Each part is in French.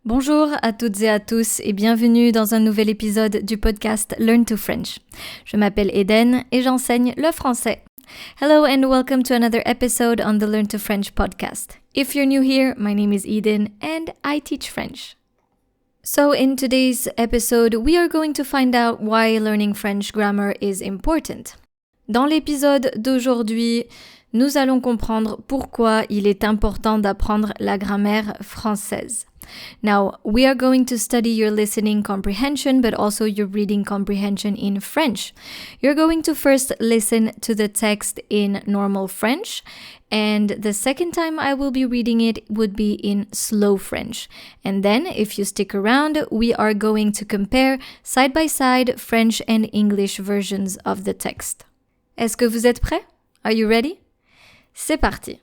Bonjour à toutes et à tous et bienvenue dans un nouvel épisode du podcast Learn to French. Je m'appelle Eden et j'enseigne le français. Hello and welcome to another episode on the Learn to French podcast. If you're new here, my name is Eden and I teach French. So in today's episode, we are going to find out why learning French grammar is important. Dans l'épisode d'aujourd'hui, nous allons comprendre pourquoi il est important d'apprendre la grammaire française. Now, we are going to study your listening comprehension, but also your reading comprehension in French. You're going to first listen to the text in normal French, and the second time I will be reading it would be in slow French. And then, if you stick around, we are going to compare side by side French and English versions of the text. Est-ce que vous êtes prêts? Are you ready? C'est parti!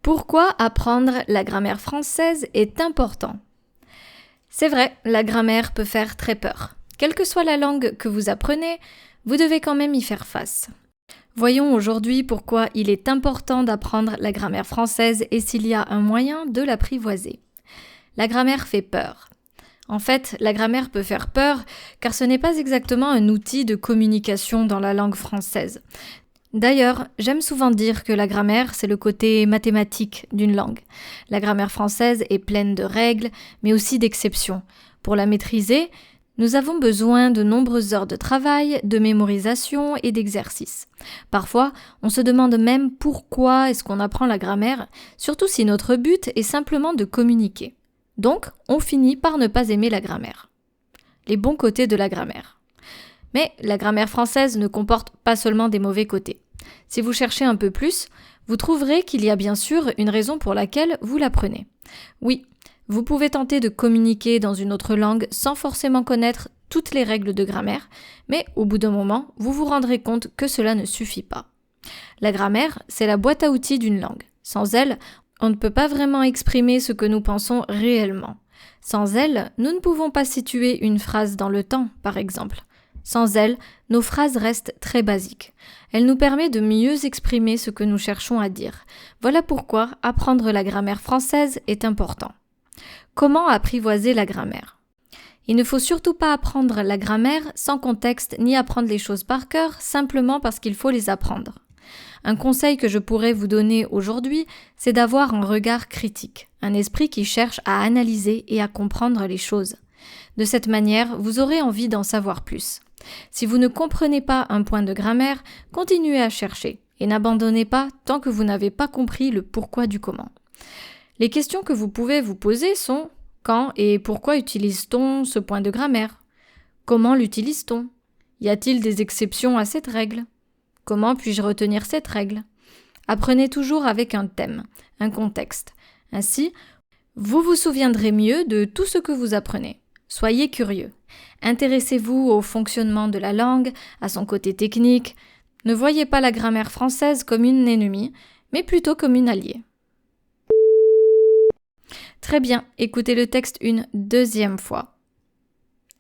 Pourquoi apprendre la grammaire française est important? C'est vrai, la grammaire peut faire très peur. Quelle que soit la langue que vous apprenez, vous devez quand même y faire face. Voyons aujourd'hui pourquoi il est important d'apprendre la grammaire française et s'il y a un moyen de l'apprivoiser. La grammaire fait peur. En fait, la grammaire peut faire peur car ce n'est pas exactement un outil de communication dans la langue française. D'ailleurs, j'aime souvent dire que la grammaire, c'est le côté mathématique d'une langue. La grammaire française est pleine de règles, mais aussi d'exceptions. Pour la maîtriser, nous avons besoin de nombreuses heures de travail, de mémorisation et d'exercice. Parfois, on se demande même pourquoi est-ce qu'on apprend la grammaire, surtout si notre but est simplement de communiquer. Donc, on finit par ne pas aimer la grammaire. Les bons côtés de la grammaire. Mais la grammaire française ne comporte pas seulement des mauvais côtés. Si vous cherchez un peu plus, vous trouverez qu'il y a bien sûr une raison pour laquelle vous l'apprenez. Oui, vous pouvez tenter de communiquer dans une autre langue sans forcément connaître toutes les règles de grammaire, mais au bout d'un moment, vous vous rendrez compte que cela ne suffit pas. La grammaire, c'est la boîte à outils d'une langue. Sans elle, on ne peut pas vraiment exprimer ce que nous pensons réellement. Sans elle, nous ne pouvons pas situer une phrase dans le temps, par exemple. Sans elle, nos phrases restent très basiques. Elle nous permet de mieux exprimer ce que nous cherchons à dire. Voilà pourquoi apprendre la grammaire française est important. Comment apprivoiser la grammaire? Il ne faut surtout pas apprendre la grammaire sans contexte ni apprendre les choses par cœur simplement parce qu'il faut les apprendre. Un conseil que je pourrais vous donner aujourd'hui, c'est d'avoir un regard critique, un esprit qui cherche à analyser et à comprendre les choses. De cette manière, vous aurez envie d'en savoir plus. Si vous ne comprenez pas un point de grammaire, continuez à chercher et n'abandonnez pas tant que vous n'avez pas compris le pourquoi du comment. Les questions que vous pouvez vous poser sont: quand et pourquoi utilise-t-on ce point de grammaire? Comment l'utilise-t-on? Y a-t-il des exceptions à cette règle? Comment puis-je retenir cette règle? Apprenez toujours avec un thème, un contexte. Ainsi, vous vous souviendrez mieux de tout ce que vous apprenez. Soyez curieux. Intéressez-vous au fonctionnement de la langue, à son côté technique. Ne voyez pas la grammaire française comme une ennemie, mais plutôt comme une alliée. Très bien, écoutez le texte une deuxième fois.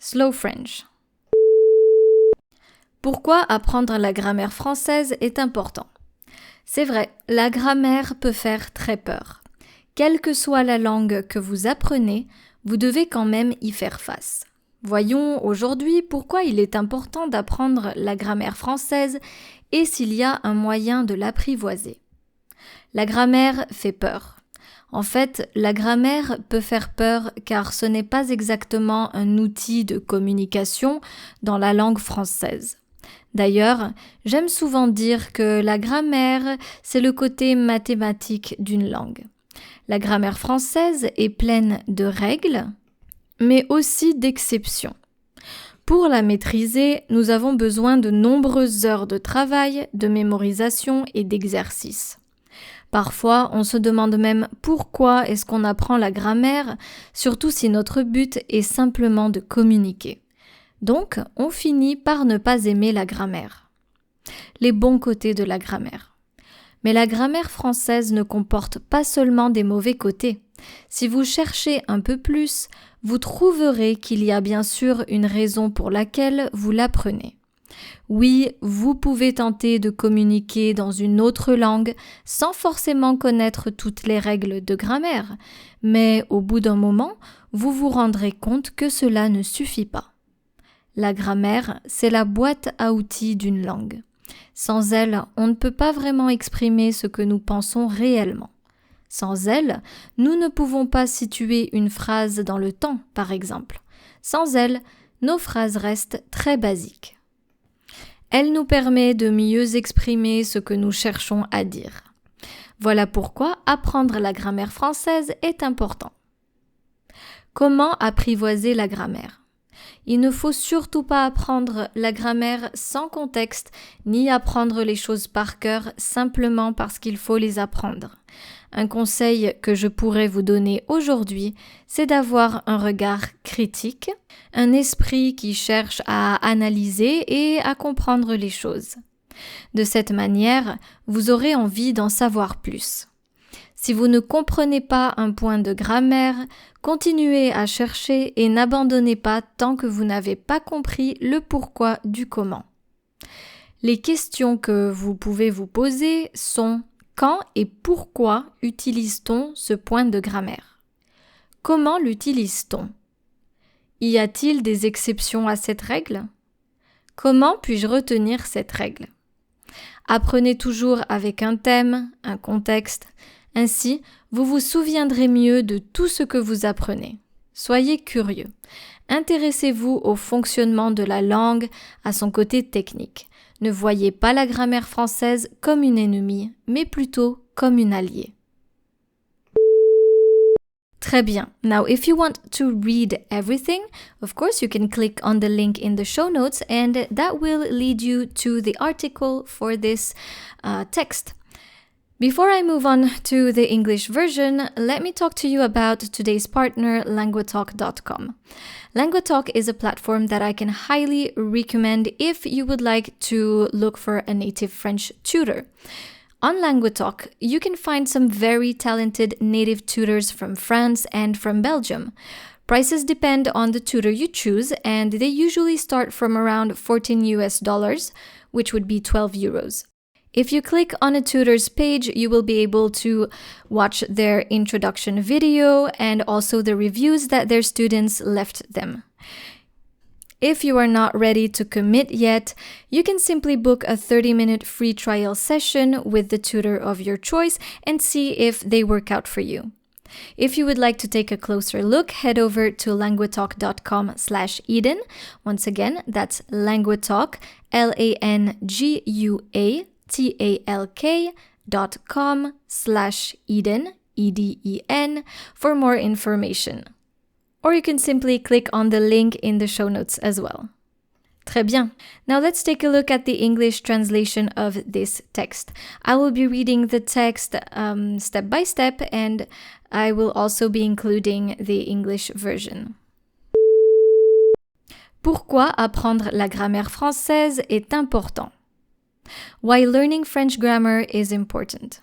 Slow French. Pourquoi apprendre la grammaire française est important? C'est vrai, la grammaire peut faire très peur. Quelle que soit la langue que vous apprenez, vous devez quand même y faire face. Voyons aujourd'hui pourquoi il est important d'apprendre la grammaire française et s'il y a un moyen de l'apprivoiser. La grammaire fait peur. En fait, la grammaire peut faire peur car ce n'est pas exactement un outil de communication dans la langue française. D'ailleurs, j'aime souvent dire que la grammaire, c'est le côté mathématique d'une langue. La grammaire française est pleine de règles, mais aussi d'exceptions. Pour la maîtriser, nous avons besoin de nombreuses heures de travail, de mémorisation et d'exercice. Parfois, on se demande même pourquoi est-ce qu'on apprend la grammaire, surtout si notre but est simplement de communiquer. Donc, on finit par ne pas aimer la grammaire. Les bons côtés de la grammaire. Mais la grammaire française ne comporte pas seulement des mauvais côtés. Si vous cherchez un peu plus, vous trouverez qu'il y a bien sûr une raison pour laquelle vous l'apprenez. Oui, vous pouvez tenter de communiquer dans une autre langue sans forcément connaître toutes les règles de grammaire, mais au bout d'un moment, vous vous rendrez compte que cela ne suffit pas. La grammaire, c'est la boîte à outils d'une langue. Sans elle, on ne peut pas vraiment exprimer ce que nous pensons réellement. Sans elle, nous ne pouvons pas situer une phrase dans le temps, par exemple. Sans elle, nos phrases restent très basiques. Elle nous permet de mieux exprimer ce que nous cherchons à dire. Voilà pourquoi apprendre la grammaire française est important. Comment apprivoiser la grammaire ? Il ne faut surtout pas apprendre la grammaire sans contexte, ni apprendre les choses par cœur simplement parce qu'il faut les apprendre. Un conseil que je pourrais vous donner aujourd'hui, c'est d'avoir un regard critique, un esprit qui cherche à analyser et à comprendre les choses. De cette manière, vous aurez envie d'en savoir plus. Si vous ne comprenez pas un point de grammaire, continuez à chercher et n'abandonnez pas tant que vous n'avez pas compris le pourquoi du comment. Les questions que vous pouvez vous poser sont: quand et pourquoi utilise-t-on ce point de grammaire? Comment l'utilise-t-on? Y a-t-il des exceptions à cette règle? Comment puis-je retenir cette règle? Apprenez toujours avec un thème, un contexte. Ainsi, vous vous souviendrez mieux de tout ce que vous apprenez. Soyez curieux. Intéressez-vous au fonctionnement de la langue, à son côté technique. Ne voyez pas la grammaire française comme une ennemie, mais plutôt comme une alliée. Très bien. Now, if you want to read everything, of course you can click on the link in the show notes and that will lead you to the article for this text. Before I move on to the English version, let me talk to you about today's partner, languatalk.com. Languatalk is a platform that I can highly recommend if you would like to look for a native French tutor. On Languatalk, you can find some very talented native tutors from France and from Belgium. Prices depend on the tutor you choose, and they usually start from around $14, which would be 12 euros. If you click on a tutor's page, you will be able to watch their introduction video and also the reviews that their students left them. If you are not ready to commit yet, you can simply book a 30-minute free trial session with the tutor of your choice and see if they work out for you. If you would like to take a closer look, head over to languatalk.com/Eden. Once again, that's Languatalk, languatalk.com/Eden, EDEN, for more information. Or you can simply click on the link in the show notes as well. Très bien. Now let's take a look at the English translation of this text. I will be reading the text step by step, and I will also be including the English version. Pourquoi apprendre la grammaire française est important? Why learning French grammar is important.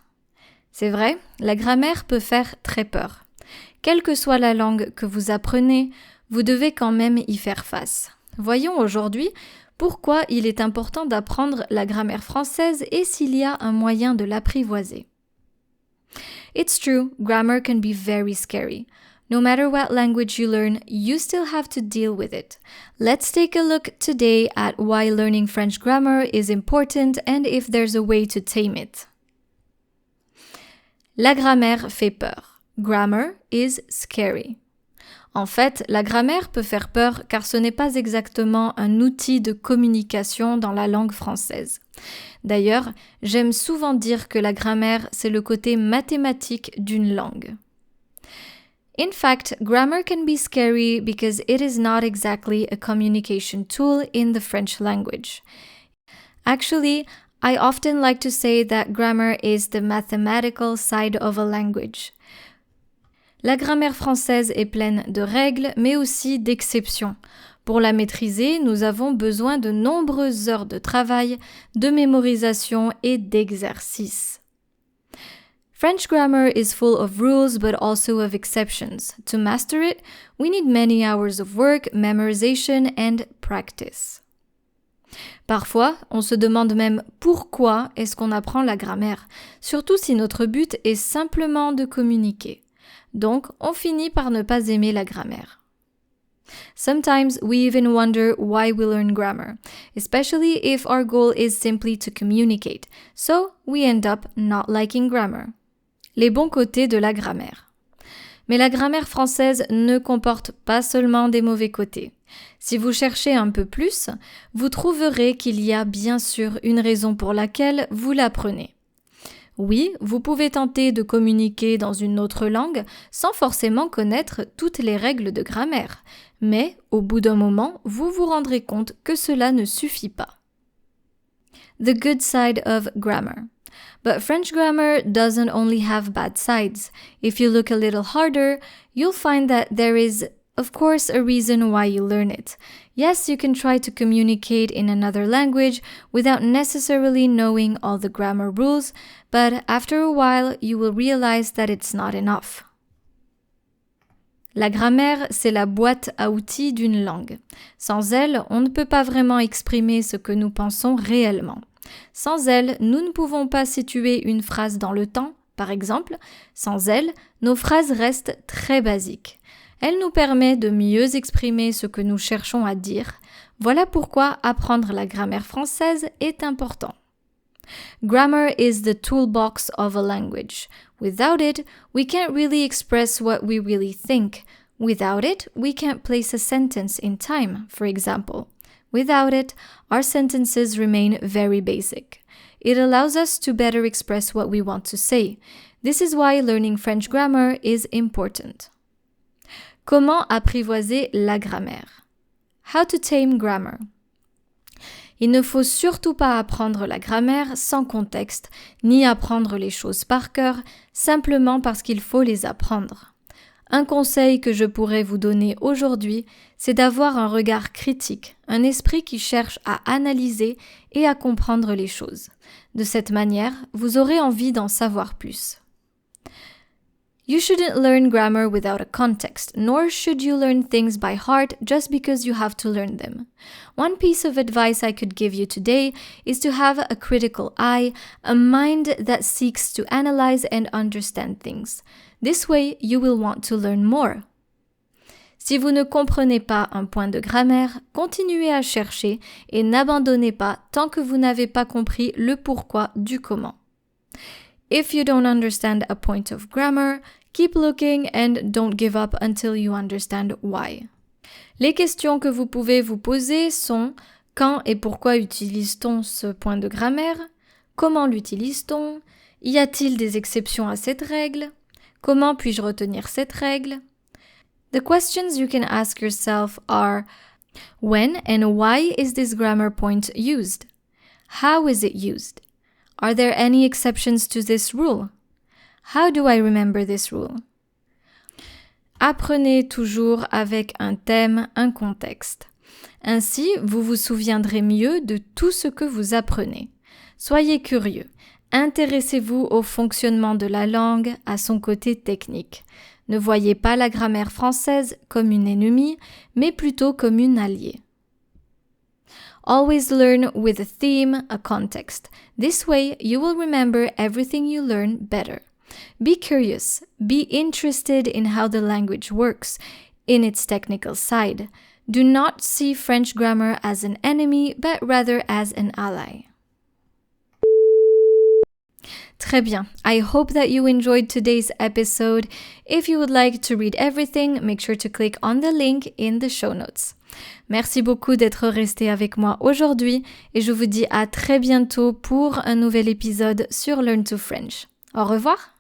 C'est vrai, la grammaire peut faire très peur. Quelle que soit la langue que vous apprenez, vous devez quand même y faire face. Voyons aujourd'hui pourquoi il est important d'apprendre la grammaire française et s'il y a un moyen de l'apprivoiser. It's true, grammar can be very scary. No matter what language you learn, you still have to deal with it. Let's take a look today at why learning French grammar is important and if there's a way to tame it. La grammaire fait peur. Grammar is scary. En fait, la grammaire peut faire peur car ce n'est pas exactement un outil de communication dans la langue française. D'ailleurs, j'aime souvent dire que la grammaire, c'est le côté mathématique d'une langue. In fact, grammar can be scary because it is not exactly a communication tool in the French language. Actually, I often like to say that grammar is the mathematical side of a language. La grammaire française est pleine de règles, mais aussi d'exceptions. Pour la maîtriser, nous avons besoin de nombreuses heures de travail, de mémorisation et d'exercice. French grammar is full of rules but also of exceptions. To master it, we need many hours of work, memorization and practice. Parfois, on se demande même pourquoi est-ce qu'on apprend la grammaire, surtout si notre but est simplement de communiquer. Donc, on finit par ne pas aimer la grammaire. Sometimes we even wonder why we learn grammar, especially if our goal is simply to communicate, so we end up not liking grammar. Les bons côtés de la grammaire. Mais la grammaire française ne comporte pas seulement des mauvais côtés. Si vous cherchez un peu plus, vous trouverez qu'il y a bien sûr une raison pour laquelle vous l'apprenez. Oui, vous pouvez tenter de communiquer dans une autre langue sans forcément connaître toutes les règles de grammaire, mais au bout d'un moment, vous vous rendrez compte que cela ne suffit pas. The good side of grammar. But French grammar doesn't only have bad sides. If you look a little harder, you'll find that there is, of course, a reason why you learn it. Yes, you can try to communicate in another language without necessarily knowing all the grammar rules, but after a while, you will realize that it's not enough. La grammaire, c'est la boîte à outils d'une langue. Sans elle, on ne peut pas vraiment exprimer ce que nous pensons réellement. Sans elle, nous ne pouvons pas situer une phrase dans le temps, par exemple. Sans elle, nos phrases restent très basiques. Elle nous permet de mieux exprimer ce que nous cherchons à dire. Voilà pourquoi apprendre la grammaire française est important. Grammar is the toolbox of a language. Without it, we can't really express what we really think. Without it, we can't place a sentence in time, for example. Without it, our sentences remain very basic. It allows us to better express what we want to say. This is why learning French grammar is important. Comment apprivoiser la grammaire? How to tame grammar. Il ne faut surtout pas apprendre la grammaire sans contexte, ni apprendre les choses par cœur, simplement parce qu'il faut les apprendre. Un conseil que je pourrais vous donner aujourd'hui, c'est d'avoir un regard critique, un esprit qui cherche à analyser et à comprendre les choses. De cette manière, vous aurez envie d'en savoir plus. You shouldn't learn grammar without a context, nor should you learn things by heart just because you have to learn them. One piece of advice I could give you today is to have a critical eye, a mind that seeks to analyze and understand things. This way, you will want to learn more. Si vous ne comprenez pas un point de grammaire, continuez à chercher et n'abandonnez pas tant que vous n'avez pas compris le pourquoi du comment. If you don't understand a point of grammar, keep looking and don't give up until you understand why. Les questions que vous pouvez vous poser sont « Quand et pourquoi utilise-t-on ce point de grammaire ? Comment l'utilise-t-on ? Y a-t-il des exceptions à cette règle ? Comment puis-je retenir cette règle ?» The questions you can ask yourself are when and why is this grammar point used? How is it used? Are there any exceptions to this rule? How do I remember this rule? Apprenez toujours avec un thème, un contexte. Ainsi, vous vous souviendrez mieux de tout ce que vous apprenez. Soyez curieux. Intéressez-vous au fonctionnement de la langue, à son côté technique. Ne voyez pas la grammaire française comme une ennemie, mais plutôt comme une alliée. Always learn with a theme, a context. This way, you will remember everything you learn better. Be curious. Be interested in how the language works, in its technical side. Do not see French grammar as an enemy, but rather as an ally. Très bien. I hope that you enjoyed today's episode. If you would like to read everything, make sure to click on the link in the show notes. Merci beaucoup d'être resté avec moi aujourd'hui et je vous dis à très bientôt pour un nouvel épisode sur Learn to French. Au revoir!